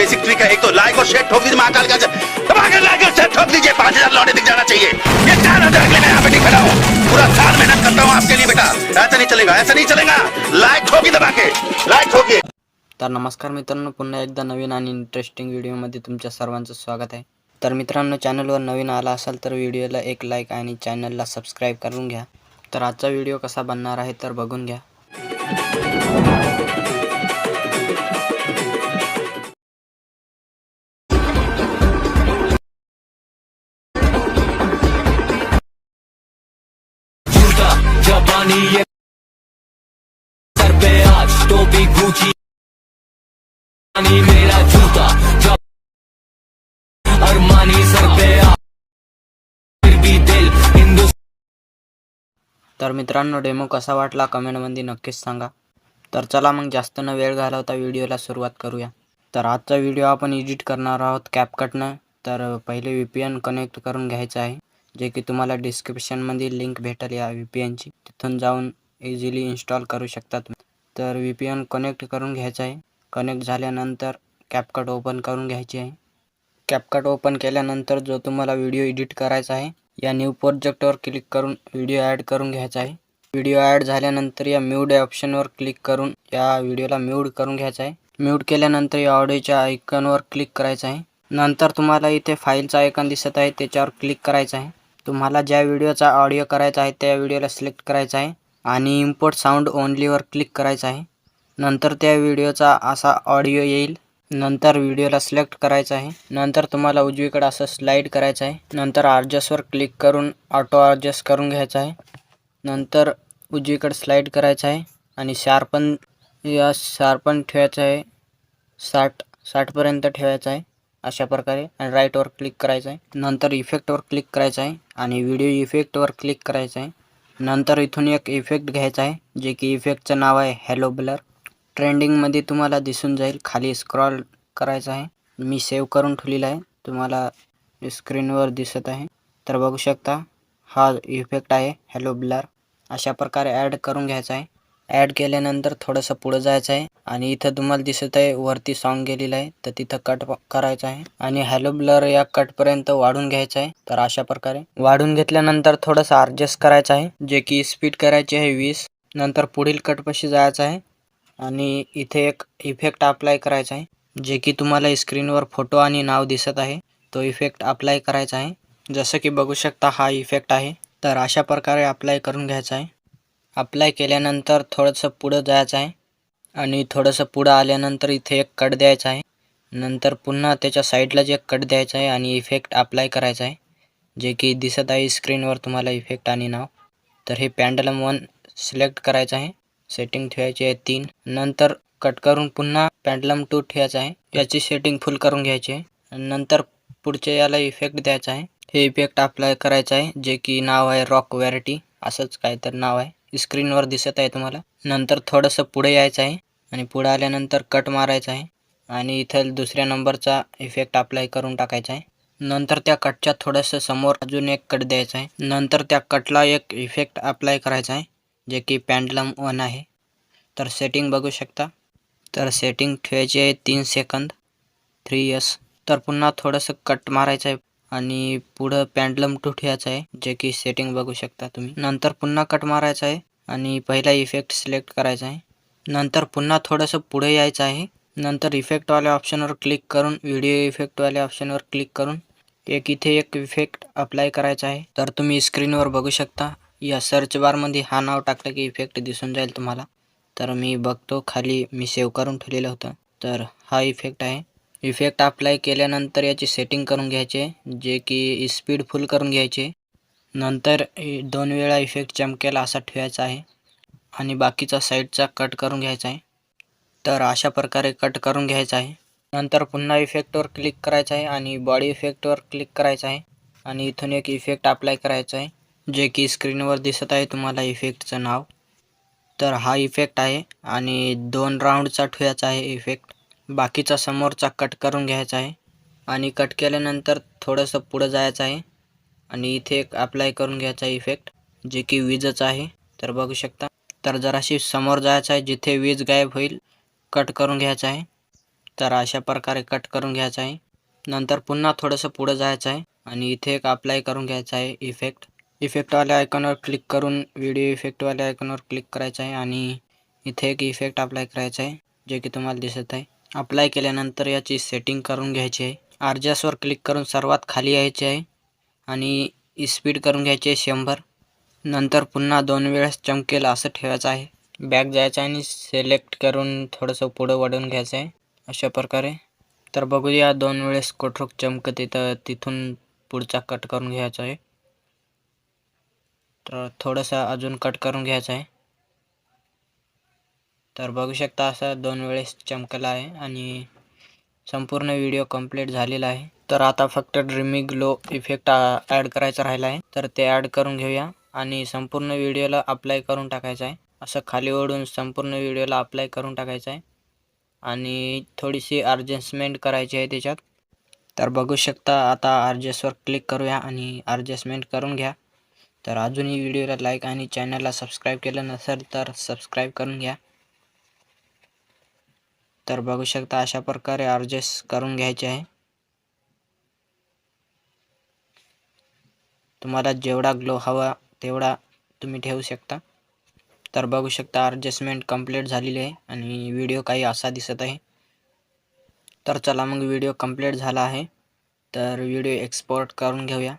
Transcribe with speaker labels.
Speaker 1: Basic trick है, एक तो लाइक और शेयर ठोक दीजिए महाकाल का, दबा के लाइक और शेयर ठोक दीजिए, 5000 लौटे दिख जाना चाहिए। ये 4000 के लिए मैं यहाँ पे नहीं खड़ा हूँ, पूरा साल मेहनत करता हूँ आपके लिए बेटा। ऐसा नहीं चलेगा, ऐसा नहीं चलेगा। लाइक ठोकी दबा के, लाइक ठोकिए।
Speaker 2: तर नमस्कार मित्रांनो, पुन्हा एकदा नवीन आणि इंटरेस्टिंग व्हिडिओमध्ये तुमच्या सर्वांचं स्वागत आहे। तर मित्रांनो, चॅनलवर नवीन आला असाल तर व्हिडिओला एक लाईक आणि चॅनलला सबस्क्राईब करून घ्या। तर आजचा व्हिडिओ कसा बनणार आहे तर बघून घ्या।
Speaker 3: सर पे आज टोपी गुची मेरा जूता अरमानी सर पे फिर भी दिल हिंदुस्तान।
Speaker 2: तर मित्रांनो, डेमो कसा वाटला कमेंटमध्ये नक्कीच सांगा। तर चला मग जास्त न वेळ घालवता व्हिडिओला सुरुवात करूया। तर आजचा व्हिडिओ आपण एडिट करणार आहोत कॅपकटनं। तर पहिले VPN कनेक्ट करून घ्यायचं आहे, जे की तुम्हाला डिस्क्रिप्शनमध्ये लिंक भेटेल या VPNची, तिथून जाऊन इझिली इन्स्टॉल करू शकता तुम्ही। तर VPN कनेक्ट करून घ्यायचं आहे। कनेक्ट झाल्यानंतर कॅपकट ओपन करून घ्यायची आहे। कॅपकट ओपन केल्यानंतर जो तुम्हाला व्हिडिओ एडिट करायचा आहे, या न्यू प्रोजेक्टवर क्लिक करून व्हिडिओ ॲड करून घ्यायचा आहे। व्हिडिओ ॲड झाल्यानंतर या म्यूट ऑप्शनवर क्लिक करून या व्हिडिओला म्यूट करून घ्यायचा आहे। म्यूट केल्यानंतर या ऑडिओच्या आयकॉनवर क्लिक करायचं आहे। नंतर तुम्हाला इथे फाईलचा आयकॉन दिसत आहे, त्याच्यावर क्लिक करायचं आहे। तुम्हाला ज्या व्हिडिओचा ऑडिओ करायचा आहे त्या व्हिडिओला सिलेक्ट करायचा आहे आणि इम्पोर्ट साऊंड ओनलीवर क्लिक करायचं आहे। नंतर त्या व्हिडिओचा असा ऑडिओ येईल। नंतर व्हिडिओला सिलेक्ट करायचं आहे। नंतर तुम्हाला उजवीकडे असं स्लाइड करायचं आहे। नंतर ॲडजस्टवर क्लिक करून ऑटो ॲडजस्ट करून घ्यायचं आहे। नंतर उजवीकडे स्लाइड करायचं आहे आणि शार्पन ठेवायचं आहे, 60 पर्यंत ठेवायचं आहे अशा प्रकारे, आणि राईटवर क्लिक करायचं आहे। नंतर इफेक्टवर क्लिक करायचं आहे आणि व्हिडिओ इफेक्टवर क्लिक करायचं आहे। नंतर इथून एक इफेक्ट घ्यायचा आहे, जे की इफेक्टचं नाव आहे हॅलो ब्लर। ट्रेंडिंगमध्ये तुम्हाला दिसून जाईल, खाली स्क्रॉल करायचं आहे। मी सेव्ह करून ठेवलेला आहे, तुम्हाला स्क्रीनवर दिसत आहे। तर बघू शकता, हा इफेक्ट आहे हॅलो ब्लर। अशा प्रकारे ॲड करून घ्यायचा आहे। ॲड केल्यानंतर थोडंसं पुढं जायचं आहे आणि इथं तुम्हाला दिसत आहे वरती सॉन्ग गेलेलं आहे, तर तिथं कट करायचं आहे आणि हॅलो ब्लर या कटपर्यंत वाढून घ्यायचं आहे। तर अशा प्रकारे वाढून घेतल्यानंतर थोडंसं ॲडजस्ट करायचं आहे, जे की स्पीड करायची आहे 20। नंतर पुढील कटपाशी जायचं आहे आणि इथे एक इफेक्ट अप्लाय करायचा आहे, जे की तुम्हाला स्क्रीनवर फोटो आणि नाव दिसत आहे, तो इफेक्ट अप्लाय करायचा आहे। जसं की बघू शकता हा इफेक्ट आहे। तर अशा प्रकारे अप्लाय करून घ्यायचा आहे। अप्लाय केल्यानंतर थोडंसं पुढं जायचं आहे आणि थोडंसं पुढं आल्यानंतर इथे एक कट द्यायचा आहे। नंतर पुन्हा त्याच्या साईडलाच एक कट द्यायचा आहे आणि इफेक्ट अप्लाय करायचा आहे, जे की दिसत आहे स्क्रीनवर तुम्हाला इफेक्ट आणि नाव। तर हे पेंडलम 1 सिलेक्ट करायचं आहे, सेटिंग ठेवायची आहे 3। नंतर कट करून पुन्हा पेंडलम 2 ठेवायचं आहे, याची सेटिंग फुल करून घ्यायची आहे। नंतर पुढच्या याला इफेक्ट द्यायचा आहे, हे इफेक्ट अप्लाय करायचं आहे, जे की नाव आहे रॉक व्हॅरिटी, असंच काहीतरी नाव आहे, स्क्रीनवर दिसत आहे तुम्हाला। नंतर थोडंसं पुढे यायचं आहे आणि पुढे आल्यानंतर कट मारायचा आहे आणि इथं दुसऱ्या नंबरचा इफेक्ट अप्लाय करून टाकायचा आहे। नंतर त्या कटच्या थोडंसं समोर अजून एक कट द्यायचा आहे। नंतर त्या कटला एक इफेक्ट अप्लाय करायचा आहे, जे की पेंडलम 1 आहे। तर सेटिंग बघू शकता, तर सेटिंग ठेवायची आहे 3 सेकंद, 3S। तर पुन्हा थोडंसं कट मारायचं आहे आणि पुढं पेंडलम 2 ठेवायचं आहे, जे की सेटिंग बघू शकता तुम्ही। नंतर पुन्हा कट मारायचं आहे आणि पहिला इफेक्ट सिलेक्ट करायचा आहे। नंतर पुन्हा थोडंसं पुढे यायचं आहे। नंतर इफेक्टवाल्या ऑप्शनवर क्लिक करून व्हिडिओ इफेक्टवाल्या ऑप्शनवर क्लिक करून इथे एक इफेक्ट अप्लाय करायचा आहे। तर तुम्ही स्क्रीनवर बघू शकता, या सर्च बारमध्ये हा नाव टाकलं की इफेक्ट दिसून जाईल तुम्हाला। तर मी बघतो, खाली मी सेव्ह करून ठेवलेलं होतं, तर हा इफेक्ट आहे। इफेक्ट अप्लाय केल्यानंतर याची सेटिंग करून घ्यायची आहे, जे की स्पीड फुल करून घ्यायची। नंतर 2 वेळा इफेक्ट चमकेल असा ठेवायचा आहे आणि बाकीचा साईडचा कट करून घ्यायचा आहे। तर अशा प्रकारे कट करून घ्यायचा आहे। नंतर पुन्हा इफेक्टवर क्लिक करायचं आहे आणि बॉडी इफेक्टवर क्लिक करायचं आहे आणि इथून एक इफेक्ट अप्लाय करायचा आहे, जे की स्क्रीनवर दिसत आहे तुम्हाला इफेक्टचं नाव। तर हा इफेक्ट आहे आणि 2 राऊंडचा ठेवायचा आहे इफेक्ट। बाकीचा समोरचा कट करून घ्यायचा आहे आणि कट केल्यानंतर थोडंसं पुढं जायचं आहे आणि इथे एक अप्लाय करून घ्यायचा इफेक्ट, जे की विजेचा आहे। तर बघू शकता, तर जराशी समोर जायचं आहे, जिथे वीज गायब होईल कट करून घ्यायचा आहे। तर अशा प्रकारे कट करून घ्यायचं आहे. नंतर पुन्हा थोडंसं पुढं जायचं आहे आणि इथे एक अप्लाय करून घ्यायचं आहे इफेक्टवाल्या आयकॉनवर क्लिक करून व्हिडिओ इफेक्टवाल्या आयकॉनवर क्लिक करायचं आहे आणि इथे एक इफेक्ट अप्लाय करायचा आहे जे की तुम्हाला दिसत आहे. अप्लाय केल्यानंतर याची सेटिंग करून घ्यायची आहे. आरजेसवर क्लिक करून सर्वात खाली यायचे आहे आणि स्पीड करून घ्यायची आहे 100. नंतर पुन्हा 2 वेळेस चमकेल असं ठेवायचं आहे. बॅक जायचं आहे आणि सिलेक्ट करून थोडंसं पुढं वाढवून घ्यायचं आहे अशा प्रकारे. तर बघूया 2 वेळेस कोठरोक चमकते तर तिथून पुढचा कट करून घ्यायचा आहे. तर थोडंसं अजून कट करून घ्यायचं आहे. तर बघू शकता असं 2 वेळेस चमकला आहे आणि संपूर्ण व्हिडिओ कंप्लीट झालेला आहे. तर आता फक्त ड्रीमिंग ग्लो इफेक्ट ॲड करायचा राहिला आहे. तर ते ॲड करून घेऊया आणि संपूर्ण व्हिडिओला अप्लाय करून टाकायचं आहे. असं खाली ओढून संपूर्ण व्हिडिओला अप्लाय करून टाकायचं आहे आणि थोडीशी ॲडजस्टमेंट करायची आहे त्याच्यात. तर बघू शकता आता ॲडजस्टवर क्लिक करूया आणि ॲडजस्टमेंट करून घ्या. तर अजूनही व्हिडिओला लाईक आणि चॅनलला सबस्क्राईब केलं नसेल तर सबस्क्राईब करून घ्या. तर बघू शकता अशा प्रकारे ॲडजस्ट करून घ्यायचे आहे. तुम्हाला जेवढा ग्लो हवा तेवढा तुम्ही ठेवू शकता. तर बघू शकता ॲडजस्टमेंट कंप्लीट झालेली आहे आणि व्हिडिओ काही असा दिसत आहे. तर चला मग व्हिडिओ कंप्लीट झाला आहे तर व्हिडिओ एक्सपोर्ट करून घेऊया.